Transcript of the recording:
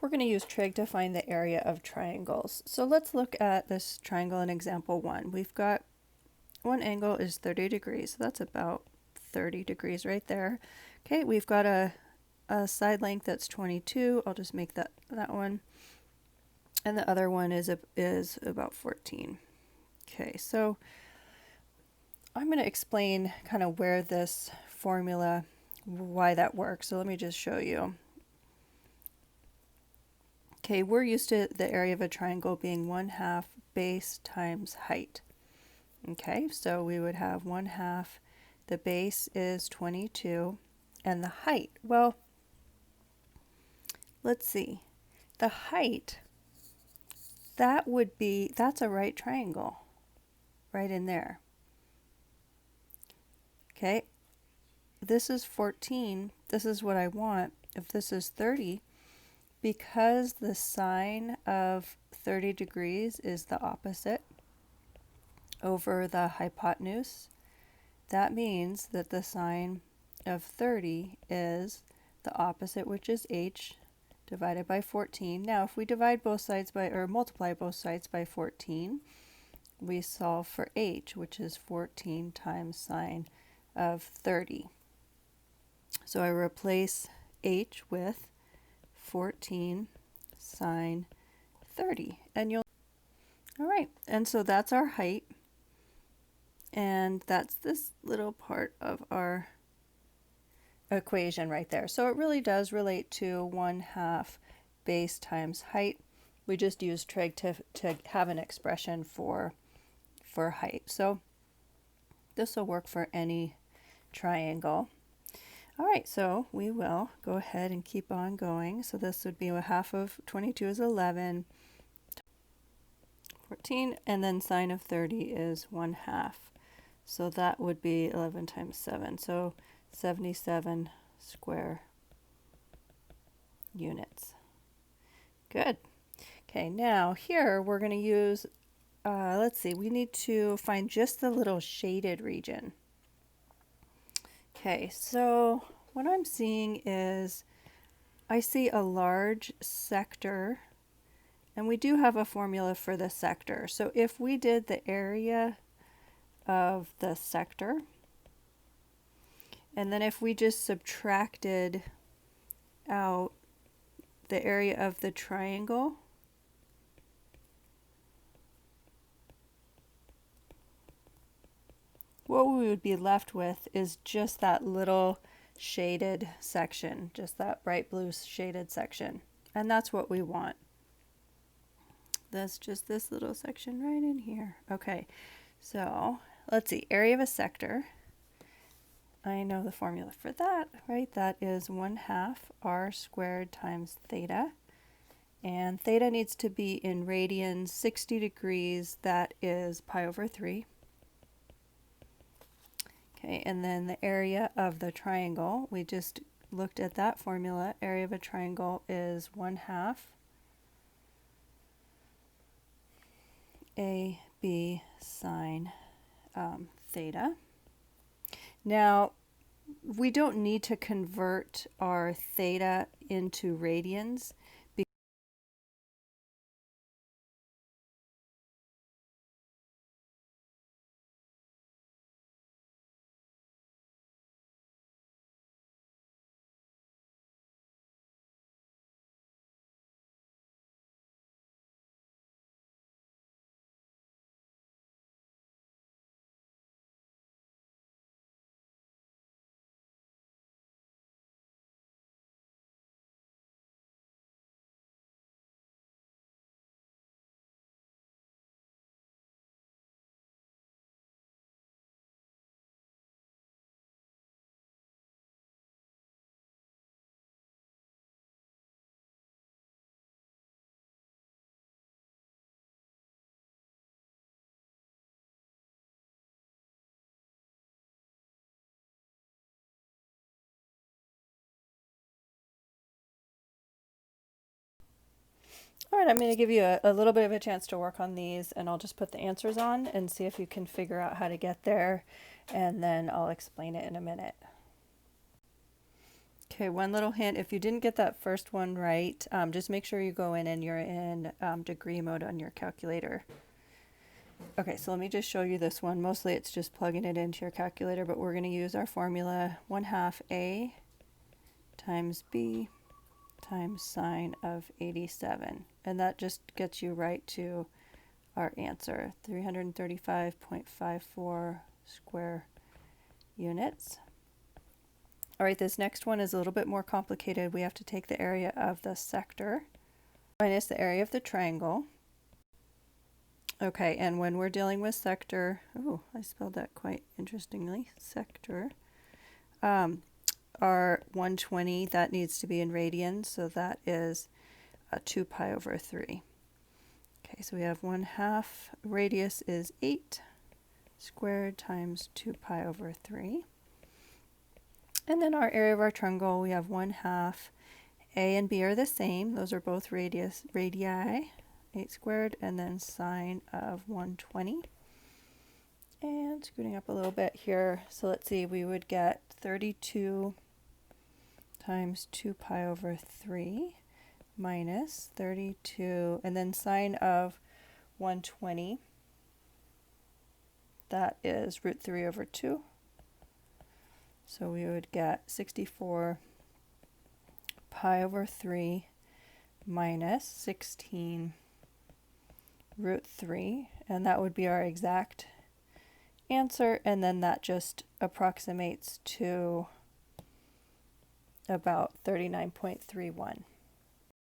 we're going to use trig to find the area of triangles. So let's look at this triangle in example 1. We've got one angle is 30 degrees, so that's about 30 degrees right there. Okay, we've got a side length that's 22. I'll just make that one. And the other one is about 14. Okay, so I'm going to explain kind of where this formula, why that works. So let me just show you. Okay, we're used to the area of a triangle being 1/2 base times height. Okay, so we would have 1/2, the base is 22, and the height, well, let's see. The height, that's a right triangle, right in there. Okay, this is 14, this is what I want. If this is 30, because the sine of 30 degrees is the opposite over the hypotenuse, that means that the sine of 30 is the opposite, which is h, divided by 14. Now, if we divide both sides by, or multiply both sides by 14, we solve for h, which is 14 times sine of 30. So I replace h with 14 sine 30, and all right, and so that's our height, and that's this little part of our equation right there. So it really does relate to 1/2 base times height. We just use trig to have an expression for height. So this will work for any triangle. All right, so we will go ahead and keep on going. So this would be 1/2 of 22 is 11, 14, and then sine of 30 is 1/2. So that would be 11 times 7, so 77 square units. Good. Okay, now here we're going to use, let's see, we need to find just the little shaded region. Okay, so what I'm seeing is I see a large sector, and we do have a formula for the sector. So if we did the area of the sector, and then if we just subtracted out the area of the triangle, what we would be left with is just that little shaded section, just that bright blue shaded section. And that's what we want. That's just this little section right in here. Okay, so let's see, area of a sector. I know the formula for that, right? That is 1/2 r squared times theta. And theta needs to be in radians, 60 degrees, that is pi over 3. Okay, and then the area of the triangle, we just looked at that formula. Area of a triangle is 1/2 AB sine theta. Now, we don't need to convert our theta into radians. All right, I'm going to give you a little bit of a chance to work on these, and I'll just put the answers on and see if you can figure out how to get there, and then I'll explain it in a minute. Okay, one little hint, if you didn't get that first one right, just make sure you go in and you're in degree mode on your calculator. Okay, so let me just show you this one. Mostly it's just plugging it into your calculator, but we're going to use our formula 1/2 A times B times sine of 87. And that just gets you right to our answer, 335.54 square units. All right, this next one is a little bit more complicated. We have to take the area of the sector minus the area of the triangle. Okay, and when we're dealing with sector, oh, I spelled that quite interestingly, sector, our 120, that needs to be in radians, so that is 2 pi over 3. Okay, so we have 1/2, radius is 8 squared times 2 pi over 3. And then our area of our triangle, we have 1/2. A and B are the same. Those are both radii, 8 squared, and then sine of 120. And scooting up a little bit here, so let's see, we would get 32 times 2 pi over 3 minus 32, and then sine of 120, that is root 3 over 2. So we would get 64 pi over 3 minus 16 root 3, and that would be our exact answer, and then that just approximates to about 39.31.